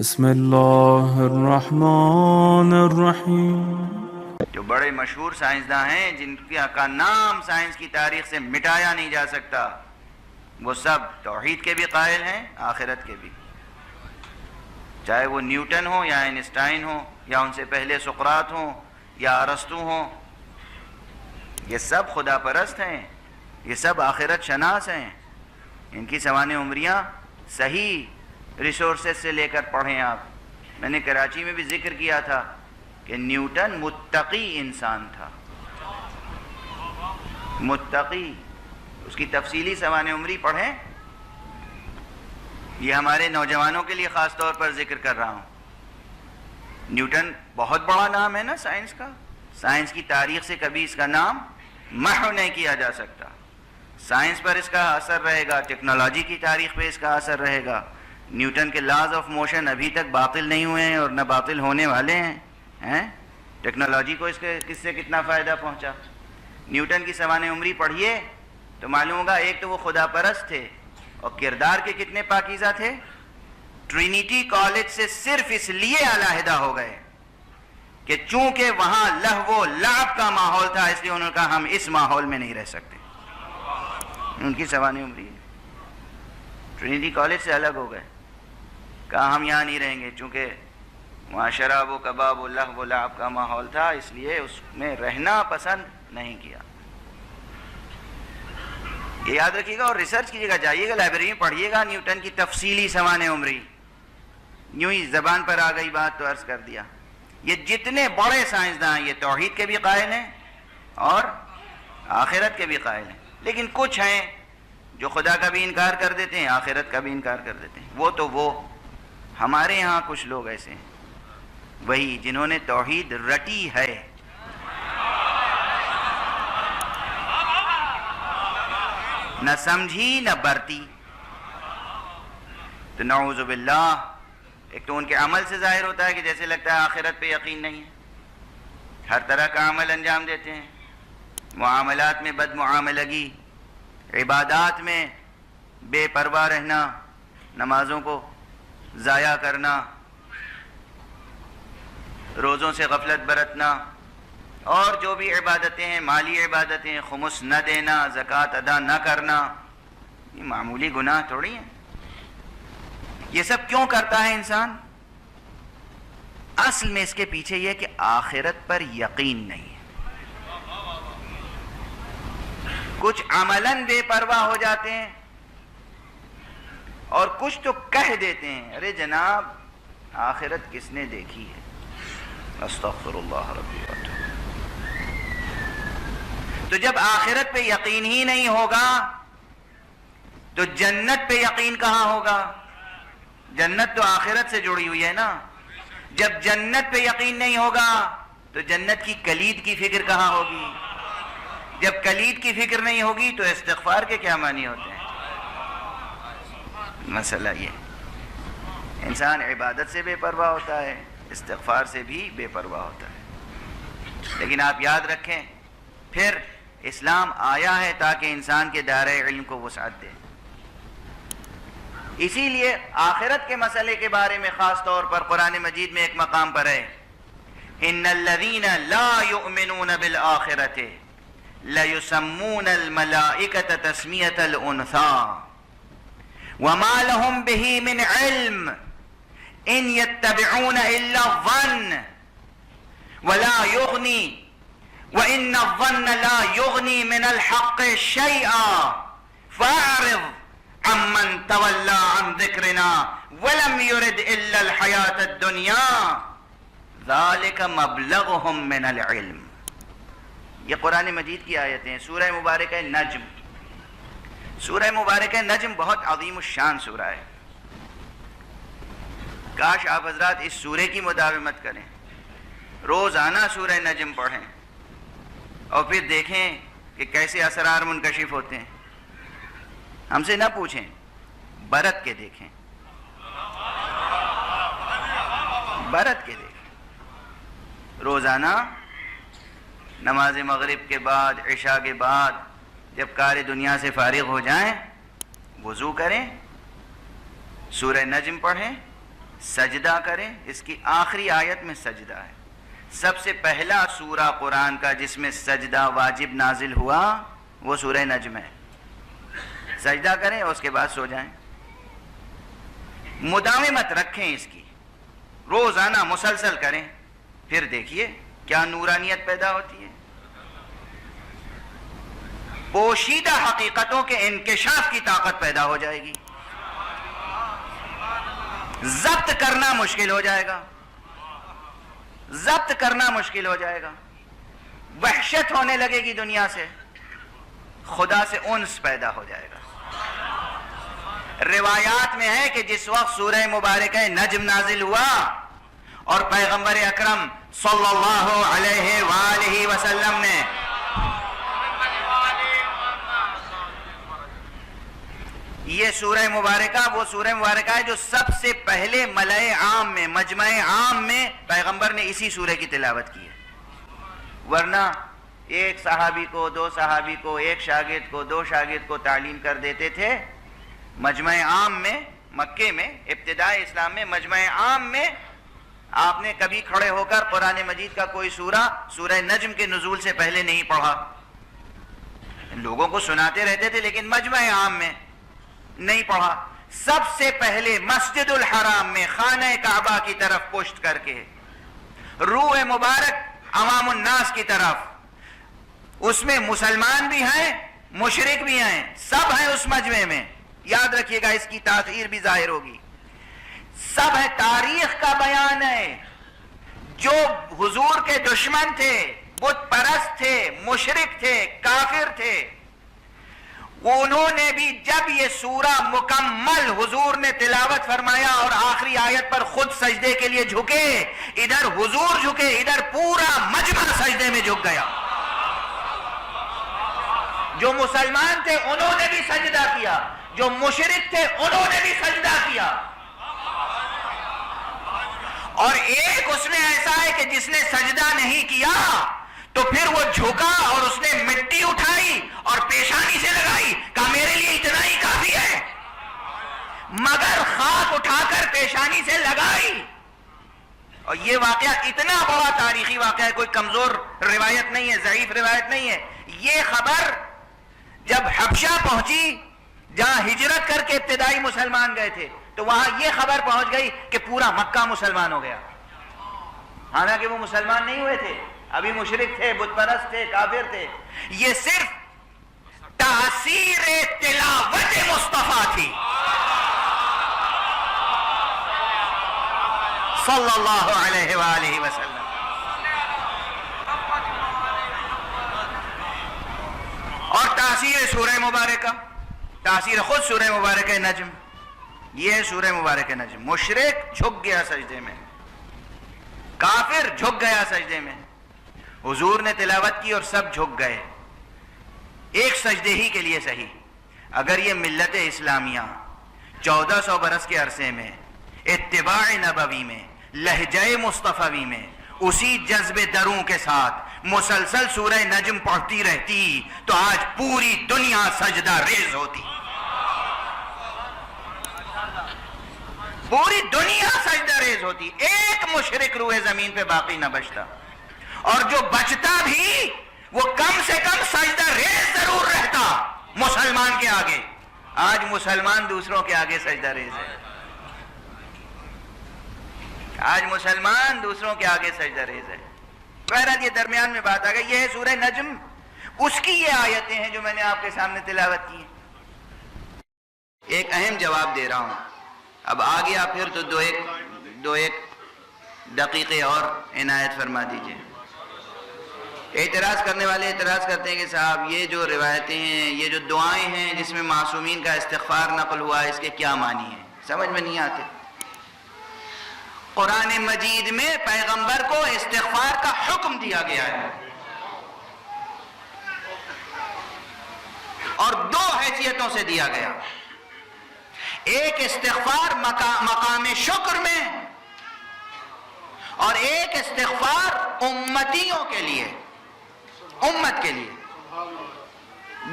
بسم اللہ الرحمن الرحیم۔ جو بڑے مشہور سائنسداں ہیں جن کا نام سائنس کی تاریخ سے مٹایا نہیں جا سکتا، وہ سب توحید کے بھی قائل ہیں، آخرت کے بھی، چاہے وہ نیوٹن ہو یا آئنسٹائن ہو یا ان سے پہلے سقراط ہوں یا ارسطو ہوں، یہ سب خدا پرست ہیں، یہ سب آخرت شناس ہیں۔ ان کی سوانح عمریاں صحیح ریسورسز سے لے کر پڑھیں آپ۔ میں نے کراچی میں بھی ذکر کیا تھا کہ نیوٹن متقی انسان تھا، متقی، اس کی تفصیلی سوانح عمری پڑھیں۔ یہ ہمارے نوجوانوں کے لیے خاص طور پر ذکر کر رہا ہوں۔ نیوٹن بہت بڑا نام ہے نا سائنس کا، سائنس کی تاریخ سے کبھی اس کا نام محو نہیں کیا جا سکتا۔ سائنس پر اس کا اثر رہے گا، ٹیکنالوجی کی تاریخ پہ اس کا اثر رہے گا۔ نیوٹن کے لاز آف موشن ابھی تک باطل نہیں ہوئے ہیں اور نہ باطل ہونے والے ہیں۔ ٹیکنالوجی کو کس سے کتنا فائدہ پہنچا۔ نیوٹن کی سوانح عمری پڑھیے تو معلوم ہوگا، ایک تو وہ خدا پرست تھے اور کردار کے کتنے پاکیزہ تھے۔ ٹرینیٹی کالج سے صرف اس لیے علیحدہ ہو گئے کہ چونکہ وہاں لہو و لعب کا ماحول تھا، اس لیے انہوں نے کہا ہم اس ماحول میں نہیں رہ سکتے۔ ان کی سوانح عمری ٹرینیٹی کالج سے الگ ہو گئے، کہا ہم یہاں نہیں رہیں گے، چونکہ وہاں شراب و کباب و لہو و لعب کا ماحول تھا، اس لیے اس میں رہنا پسند نہیں کیا۔ یہ یاد رکھیے گا اور ریسرچ کیجیے گا، جائیے گا لائبریری میں پڑھیے گا نیوٹن کی تفصیلی سوانح عمری۔ یوں ہی زبان پر آ گئی بات تو عرض کر دیا۔ یہ جتنے بڑے سائنسداں ہیں یہ توحید کے بھی قائل ہیں اور آخرت کے بھی قائل ہیں، لیکن کچھ ہیں جو خدا کا بھی انکار کر دیتے ہیں، آخرت کا بھی انکار کر دیتے ہیں۔ وہ ہمارے ہاں کچھ لوگ ایسے ہیں، وہی جنہوں نے توحید رٹی ہے۔ نہ سمجھی نہ برتی، تو نعوذ باللہ، ایک تو ان کے عمل سے ظاہر ہوتا ہے کہ جیسے لگتا ہے آخرت پہ یقین نہیں ہے، ہر طرح کا عمل انجام دیتے ہیں، معاملات میں بد معاملگی، عبادات میں بے پرواہ رہنا، نمازوں کو ضائع کرنا، روزوں سے غفلت برتنا، اور جو بھی عبادتیں ہیں، مالی عبادتیں، خمس نہ دینا، زکوٰۃ ادا نہ کرنا، یہ معمولی گناہ تھوڑی ہیں۔ یہ سب کیوں کرتا ہے انسان؟ اصل میں اس کے پیچھے یہ کہ آخرت پر یقین نہیں ہے۔ کچھ عملاً بے پرواہ ہو جاتے ہیں اور کچھ تو کہہ دیتے ہیں، ارے جناب آخرت کس نے دیکھی ہے، استغفر اللہ ربی واتوب۔ تو جب آخرت پہ یقین ہی نہیں ہوگا تو جنت پہ یقین کہاں ہوگا؟ جنت تو آخرت سے جڑی ہوئی ہے نا۔ جب جنت پہ یقین نہیں ہوگا تو جنت کی کلید کی فکر کہاں ہوگی؟ جب کلید کی فکر نہیں ہوگی تو استغفار کے کیا معنی ہوتے ہیں؟ مسئلہ یہ، انسان عبادت سے بے پرواہ ہوتا ہے، استغفار سے بھی بے پرواہ ہوتا ہے۔ لیکن آپ یاد رکھیں، پھر اسلام آیا ہے تاکہ انسان کے دائرۂ علم کو وسعت دے۔ اسی لیے آخرت کے مسئلے کے بارے میں خاص طور پر قرآن مجید میں ایک مقام پر ہے، ان الذین لا یؤمنون بالآخرۃ لیسمون الملائکۃ تسمیۃ الانثیٰ وما لهم به من علم ان يتبعون الا الظن ولا يغني وان الظن لا يغني من الحق شيئا فاعرض عمن تولى عن ذكرنا ولم يرد الا الحياة الدنيا ذلك مبلغهم من العلم۔ یہ قرآن مجید کی آیتیں ہیں، سورہ مبارکہ نجم۔ سورہ مبارکہ نجم بہت عظیم الشان سورہ ہے۔ کاش آپ حضرات اس سورہ کی مداومت کریں، روزانہ سورہ نجم پڑھیں اور پھر دیکھیں کہ کیسے اسرار منکشف ہوتے ہیں۔ ہم سے نہ پوچھیں، برت کے دیکھیں، برت کے دیکھیں۔ روزانہ نماز مغرب کے بعد، عشاء کے بعد جب کار دنیا سے فارغ ہو جائیں، وضو کریں، سورہ نجم پڑھیں، سجدہ کریں. اس کی آخری آیت میں سجدہ ہے. سب سے پہلا سورہ قرآن کا جس میں سجدہ واجب نازل ہوا وہ سورہ نجم ہے. سجدہ کریں اور اس کے بعد سو جائیں. مداومت رکھیں اس کی, روزانہ مسلسل کریں, پھر دیکھیے کیا نورانیت پیدا ہوتی ہے. پوشیدہ حقیقتوں کے انکشاف کی طاقت پیدا ہو جائے گی. ضبط کرنا مشکل ہو جائے گا, ضبط کرنا مشکل ہو جائے گا. وحشت ہونے لگے گی دنیا سے, خدا سے انس پیدا ہو جائے گا. روایات میں ہے کہ جس وقت سورہ مبارکہ نجم نازل ہوا اور پیغمبر اکرم صلی اللہ علیہ وآلہ وسلم نے یہ سورہ مبارکہ, وہ سورہ مبارکہ ہے جو سب سے پہلے ملأ عام میں, مجمع عام میں پیغمبر نے اسی سورہ کی تلاوت کی ہے. ورنہ ایک صحابی کو, دو صحابی کو, ایک شاگرد کو, دو شاگرد کو تعلیم کر دیتے تھے. مجمع عام میں, مکے میں, ابتدائی اسلام میں مجمع عام میں آپ نے کبھی کھڑے ہو کر قرآن مجید کا کوئی سورہ سورہ نجم کے نزول سے پہلے نہیں پڑھا. لوگوں کو سناتے رہتے تھے لیکن مجمع عام میں نہیں پڑھا. سب سے پہلے مسجد الحرام میں خانہ کعبہ کی طرف پشت کر کے روح مبارک عوام الناس کی طرف, اس میں مسلمان بھی ہیں, مشرک بھی ہیں, سب ہیں اس مجمع میں. یاد رکھیے گا, اس کی تاثیر بھی ظاہر ہوگی. سب ہے, تاریخ کا بیان ہے. جو حضور کے دشمن تھے, بت پرست تھے, مشرک تھے, کافر تھے, انہوں نے بھی جب یہ سورہ مکمل حضور نے تلاوت فرمایا اور آخری آیت پر خود سجدے کے لیے جھکے, ادھر حضور جھکے, ادھر پورا مجمع سجدے میں جھک گیا. جو مسلمان تھے انہوں نے بھی سجدہ کیا, جو مشرک تھے انہوں نے بھی سجدہ کیا. اور ایک اس میں ایسا ہے کہ جس نے سجدہ نہیں کیا تو پھر وہ جھکا اور اس نے مٹی اٹھائی اور پیشانی سے لگائی, کہا میرے لیے اتنا ہی کافی ہے, مگر خاک اٹھا کر پیشانی سے لگائی. اور یہ واقعہ اتنا بڑا تاریخی واقعہ ہے, کوئی کمزور روایت نہیں ہے, ضعیف روایت نہیں ہے. یہ خبر جب حبشہ پہنچی, جہاں ہجرت کر کے ابتدائی مسلمان گئے تھے, تو وہاں یہ خبر پہنچ گئی کہ پورا مکہ مسلمان ہو گیا. حالانکہ وہ مسلمان نہیں ہوئے تھے, ابھی مشرک تھے, بت پرست تھے, کافر تھے. یہ صرف تاثیر تلاوت مصطفیٰ تھی صلی اللہ علیہ وآلہ وسلم. اور تاثیر سورہ مبارکہ, تاثیر خود سورہ مبارکہ نجم, یہ ہے سورہ مبارکہ نجم. مشرک جھک گیا سجدے میں, کافر جھک گیا سجدے میں, حضور نے تلاوت کی اور سب جھک گئے ایک سجدے ہی کے لیے. صحیح, اگر یہ ملت اسلامیہ 1400 برس کے عرصے میں اتباع نبوی میں, لہجہ مصطفوی میں, اسی جذب دروں کے ساتھ مسلسل سورہ نجم پڑھتی رہتی تو آج پوری دنیا سجدہ ریز ہوتی, پوری دنیا سجدہ ریز ہوتی. ایک مشرک روح زمین پہ باقی نہ بچتا, اور جو بچتا بھی وہ کم سے کم سجدہ ریز ضرور رہتا مسلمان کے آگے. آج مسلمان دوسروں کے آگے سجدہ ریز ہے, آج مسلمان دوسروں کے آگے سجدہ ریز ہے. بہرحال یہ درمیان میں بات آ گئی. یہ ہے سورہ نجم, اس کی یہ آیتیں ہیں جو میں نے آپ کے سامنے تلاوت کی. ایک اہم جواب دے رہا ہوں, اب آ گیا پھر تو دو ایک دقیقے اور عنایت فرما دیجئے. اعتراض کرنے والے اعتراض کرتے ہیں کہ صاحب یہ جو روایتیں ہیں, یہ جو دعائیں ہیں جس میں معصومین کا استغفار نقل ہوا ہے, اس کے کیا معنی ہیں, سمجھ میں نہیں آتے. قرآن مجید میں پیغمبر کو استغفار کا حکم دیا گیا ہے, اور دو حیثیتوں سے دیا گیا. ایک استغفار مقام شکر میں, اور ایک استغفار امتیوں کے لیے, امت کے لیے.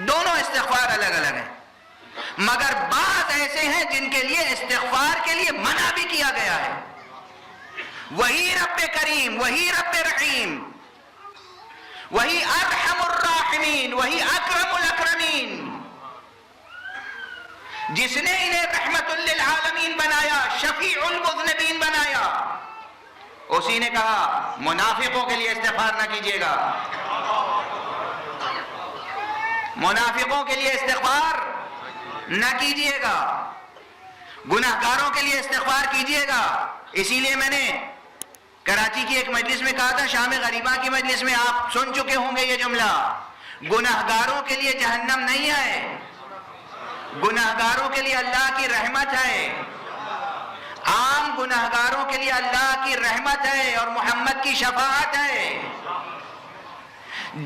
دونوں استغفار الگ الگ ہیں. مگر بعض ایسے ہیں جن کے لیے استغفار کے لیے منع بھی کیا گیا ہے. وہی رب کریم، وہی رب رحیم، وہی ارحم الراحمین، وہی اکرم الاکرمین، جس نے انہیں رحمت للعالمین بنایا، شفیع المذنبین بنایا، اسی نے کہا منافقوں کے لیے استغفار نہ کیجیے گا، منافقوں کے لیے استغفار نہ کیجیے گا، گناہگاروں کے لیے استغفار کیجیے گا. اسی لیے میں نے کراچی کی ایک مجلس میں کہا تھا، شام غریبہ کی مجلس میں آپ سن چکے ہوں گے یہ جملہ، گناہگاروں کے لیے جہنم نہیں ہے، گناہگاروں کے لیے اللہ کی رحمت ہے، عام گناہگاروں کے لیے اللہ کی رحمت ہے اور محمد کی شفاعت ہے.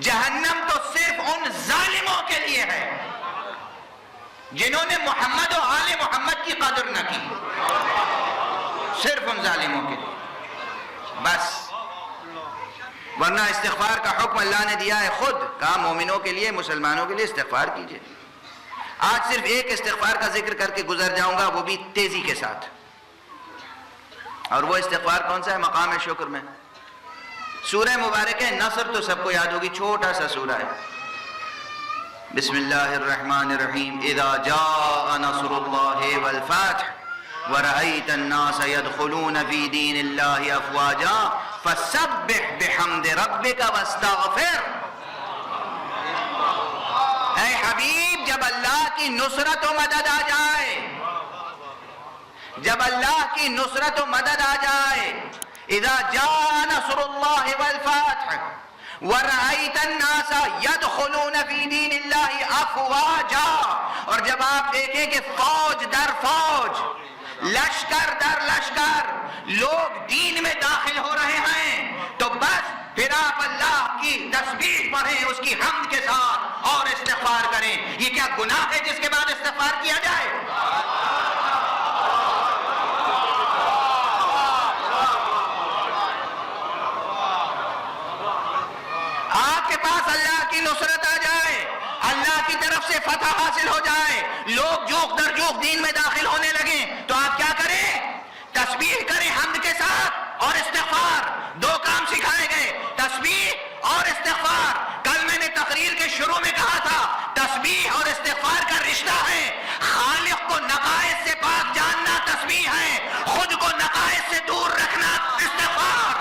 جہنم تو صرف ان ظالموں کے لیے ہے جنہوں نے محمد و آل محمد کی قدر نہ کی، صرف ان ظالموں کے لیے بس. ورنہ استغفار کا حکم اللہ نے دیا ہے، خود کہا مومنوں کے لیے، مسلمانوں کے لیے استغفار کیجئے. آج صرف ایک استغفار کا ذکر کر کے گزر جاؤں گا، وہ بھی تیزی کے ساتھ. اور وہ استغفار کون سا ہے؟ مقام شکر میں سورہ مبارک ہے نصر، تو سب کو یاد ہوگی، چھوٹا سا سورہ ہے. بسم اللہ الرحمن الرحیم. اذا جاء نصر اللہ والفتح ورأيت الناس يدخلون في دين الله أفواجا فسبح بحمد ربك واستغفر. اے حبیب، جب اللہ کی نصرت و مدد آ جائے، جب اللہ کی نصرت و مدد آ جائے، اذا جاء نصر اللہ والفتح وَرَأَيْتَ النَّاسَ يَدْخُلُونَ فِي دِينِ اللَّهِ أَفْوَاجًا، اور جب آپ دیکھیں کہ فوج در فوج، لشکر در لشکر لوگ دین میں داخل ہو رہے ہیں، تو بس پھر آپ اللہ کی تسبیح پڑھیں اس کی حمد کے ساتھ اور استغفار کریں. یہ کیا گناہ ہے جس کے بعد استغفار کیا جائے؟ آپ کے پاس اللہ کی نصرت آ جائے، اللہ کی طرف سے فتح حاصل ہو جائے، لوگ جوق در جوق دین میں داخل ہونے لگیں، تو آپ کیا کریں؟ تسبیح کریں حمد کے ساتھ اور استغفار. دو کام سکھائے گئے، تسبیح اور استغفار. کل میں نے تقریر کے شروع میں کہا تھا تسبیح اور استغفار کا رشتہ ہے. خالق کو نقائص سے پاک جاننا تسبیح ہے، خود کو نقائص سے دور رکھنا استغفار.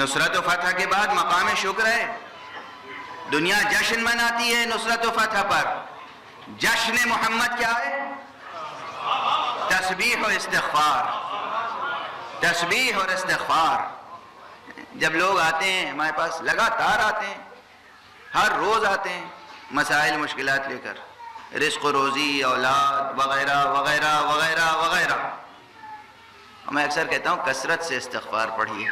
نصرت و فتح کے بعد مقام شکر ہے. دنیا جشن مناتی ہے نصرت و فتح پر. جشن محمد کیا ہے؟ تسبیح و استغفار. تسبیح اور استغفار. جب لوگ آتے ہیں ہمارے پاس، لگاتار آتے ہیں، ہر روز آتے ہیں مسائل مشکلات لے کر، رزق و روزی، اولاد وغیرہ وغیرہ وغیرہ وغیرہ. میں اکثر کہتا ہوں کثرت سے استغفار پڑھیے.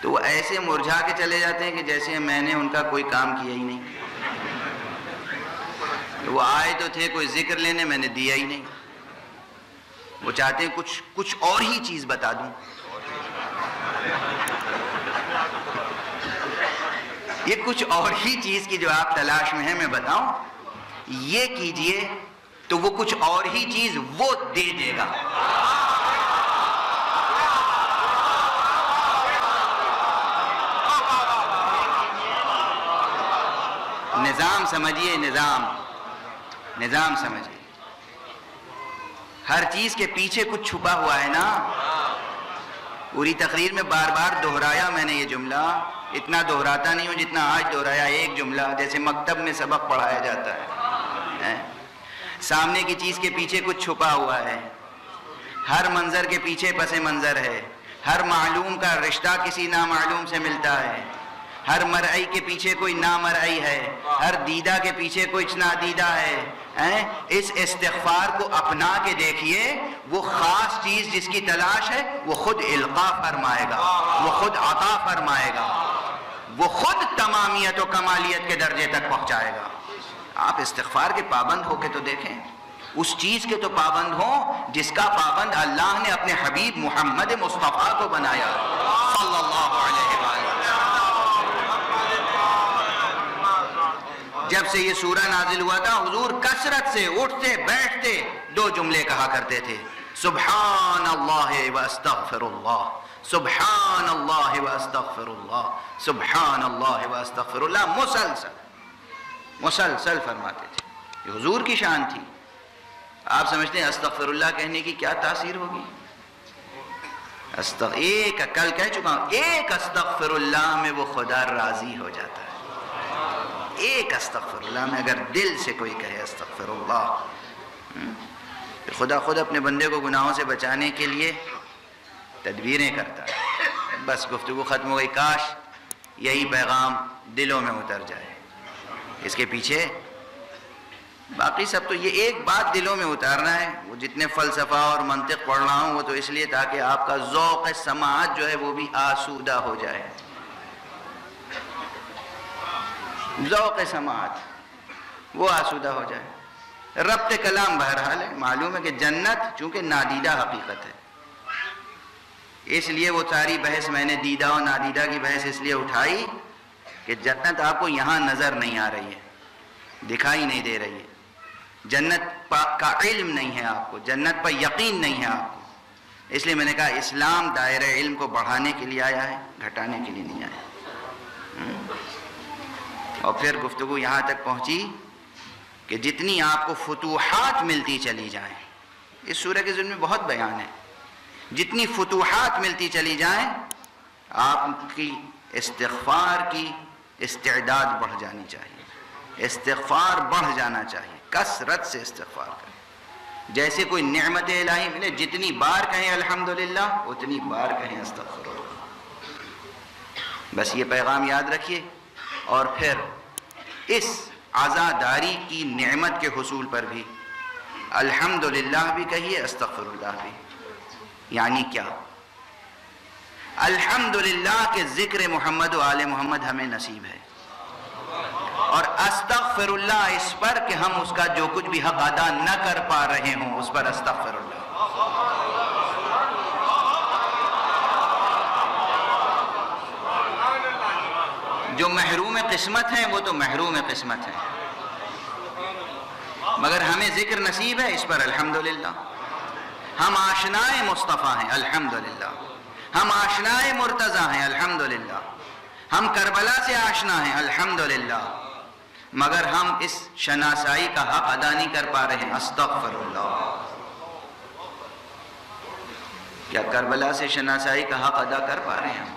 تو وہ ایسے مرجھا کے چلے جاتے ہیں کہ جیسے میں نے ان کا کوئی کام کیا ہی نہیں. وہ آئے تو تھے کوئی ذکر لینے، میں نے دیا ہی نہیں. وہ چاہتے ہیں کچھ اور ہی چیز بتا دوں. یہ کچھ اور ہی چیز کی جو آپ تلاش میں ہیں میں بتاؤں، یہ کیجئے تو وہ کچھ اور ہی چیز وہ دے دے گا. نظام سمجھیے، نظام سمجھیے. ہر چیز کے پیچھے کچھ چھپا ہوا ہے نا. پوری تقریر میں بار بار دہرایا میں نے یہ جملہ. اتنا دہراتا نہیں ہوں جتنا آج دہرایا ایک جملہ، جیسے مکتب میں سبق پڑھایا جاتا ہے. سامنے کی چیز کے پیچھے کچھ چھپا ہوا ہے. ہر منظر کے پیچھے پس منظر ہے. ہر معلوم کا رشتہ کسی نامعلوم سے ملتا ہے. ہر مرئی کے پیچھے کوئی نامرئی ہے. ہر دیدہ کے پیچھے کوئی نادیدہ ہے. اس استغفار کو اپنا کے دیکھیے. وہ خاص چیز جس کی تلاش ہے وہ خود القاء فرمائے گا، وہ خود عطا فرمائے گا، وہ خود تمامیت و کمالیت کے درجے تک پہنچائے گا. آپ استغفار کے پابند ہو کے تو دیکھیں، اس چیز کے تو پابند ہوں جس کا پابند اللہ نے اپنے حبیب محمد مصطفیٰ کو بنایا صلی اللہ علیہ وآلہ. جب سے یہ سورہ نازل ہوا تھا، حضور کثرت سے اٹھتے بیٹھتے 2 جملے کہا کرتے تھے، سبحان اللہ و استغفر اللہ، سبحان اللہ و استغفر اللہ، سبحان اللہ و استغفر اللہ، مسلسل فرماتے تھے. یہ حضور کی شان تھی. آپ سمجھتے ہیں استغفر اللہ کہنے کی کیا تاثیر ہوگی؟ ایک کل کہہ چکا ہوں، ایک استغفر اللہ میں وہ خدا راضی ہو جاتا ہے. ایک استغفر اللہ میں اگر دل سے کوئی کہے استغفر اللہ، خدا خود اپنے بندے کو گناہوں سے بچانے کے لیے تدبیریں کرتا ہے. بس گفتگو ختم ہو گئی. کاش یہی پیغام دلوں میں اتر جائے. اس کے پیچھے باقی سب تو یہ ایک بات دلوں میں اتارنا ہے. وہ جتنے فلسفہ اور منطق پڑھ رہا ہوں وہ تو اس لیے تاکہ آپ کا ذوق سماعت جو ہے وہ بھی آسودہ ہو جائے. ذوق سماعت وہ آسودہ ہو جائے. ربط کلام بہرحال ہے. معلوم ہے کہ جنت چونکہ نادیدہ حقیقت ہے، اس لیے وہ ساری بحث میں نے دیدہ اور نادیدہ کی بحث اس لیے اٹھائی کہ جنت آپ کو یہاں نظر نہیں آ رہی ہے، دکھائی نہیں دے رہی ہے. جنت کا علم نہیں ہے آپ کو، جنت پر یقین نہیں ہے آپ کو. اس لیے میں نے کہا اسلام دائرہ علم کو بڑھانے کے لیے آیا ہے، گھٹانے کے لیے نہیں آیا. اور پھر گفتگو یہاں تک پہنچی کہ جتنی آپ کو فتوحات ملتی چلی جائیں، اس سورہ کے ضمن میں بہت بیان ہے، جتنی فتوحات ملتی چلی جائیں آپ کی استغفار کی استعداد بڑھ جانی چاہیے. استغفار بڑھ جانا چاہیے، کثرت سے استغفار کریں. جیسے کوئی نعمت الہی ملے جتنی بار کہیں الحمدللہ اتنی بار کہیں استغفر اللہ. بس یہ پیغام یاد رکھیے. اور پھر اس عزاداری کی نعمت کے حصول پر بھی الحمدللہ بھی کہیے، استغفر اللہ بھی. یعنی کیا؟ الحمدللہ کہ ذکر محمد و آل محمد ہمیں نصیب ہے، اور استغفر اللہ اس پر کہ ہم اس کا جو کچھ بھی حق ادا نہ کر پا رہے ہوں اس پر استغفر اللہ. جو محروم قسمت ہیں وہ تو محروم قسمت ہیں، مگر ہمیں ذکر نصیب ہے، اس پر الحمدللہ. ہم آشنائے مصطفیٰ ہیں الحمدللہ، ہم آشنائے مرتضیٰ ہیں الحمدللہ، ہم کربلا سے آشنا ہیں الحمدللہ، مگر ہم اس شناسائی کا حق ادا نہیں کر پا رہے ہیں. استغفر اللہ. کیا کربلا سے شناسائی کا حق ادا کر پا رہے ہیں؟ ہم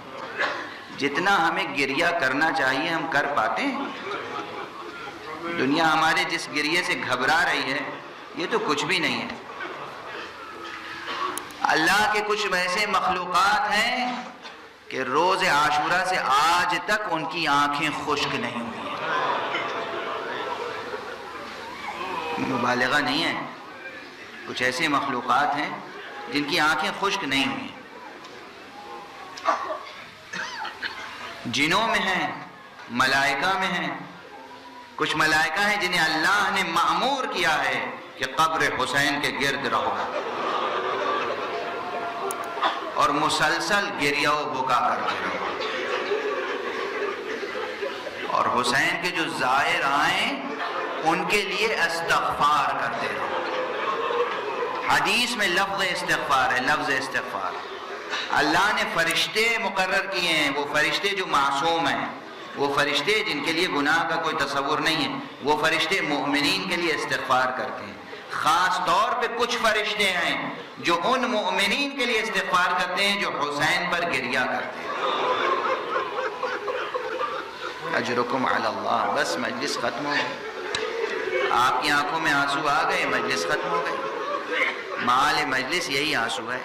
جتنا ہمیں گریہ کرنا چاہیے ہم کر پاتے ہیں؟ دنیا ہمارے جس گریے سے گھبرا رہی ہے یہ تو کچھ بھی نہیں ہے. اللہ کے کچھ ویسے مخلوقات ہیں کہ روز عاشورہ سے آج تک ان کی آنکھیں خشک نہیں ہوئی ہیں. مبالغہ نہیں ہے. کچھ ایسے مخلوقات ہیں جن کی آنکھیں خشک نہیں ہوئی. جنوں میں ہیں، ملائکہ میں ہیں. کچھ ملائکہ ہیں جنہیں اللہ نے مأمور کیا ہے کہ قبر حسین کے گرد رہو اور مسلسل گریہ و بکا کرتے رہو، اور حسین کے جو زائر آئیں ان کے لیے استغفار کرتے رہو. حدیث میں لفظ استغفار ہے، لفظ استغفار. اللہ نے فرشتے مقرر کیے ہیں، وہ فرشتے جو معصوم ہیں، وہ فرشتے جن کے لیے گناہ کا کوئی تصور نہیں ہے، وہ فرشتے مومنین کے لیے استغفار کرتے ہیں. خاص طور پہ کچھ فرشتے ہیں جو ان مومنین کے لیے استغفار کرتے ہیں جو حسین پر گریہ کرتے ہیں. اجرکم علی اللہ. بس مجلس ختم ہو گئی. آپ کی آنکھوں میں آنسو آ گئے، مجلس ختم ہو گئی. مال مجلس یہی آنسو ہے.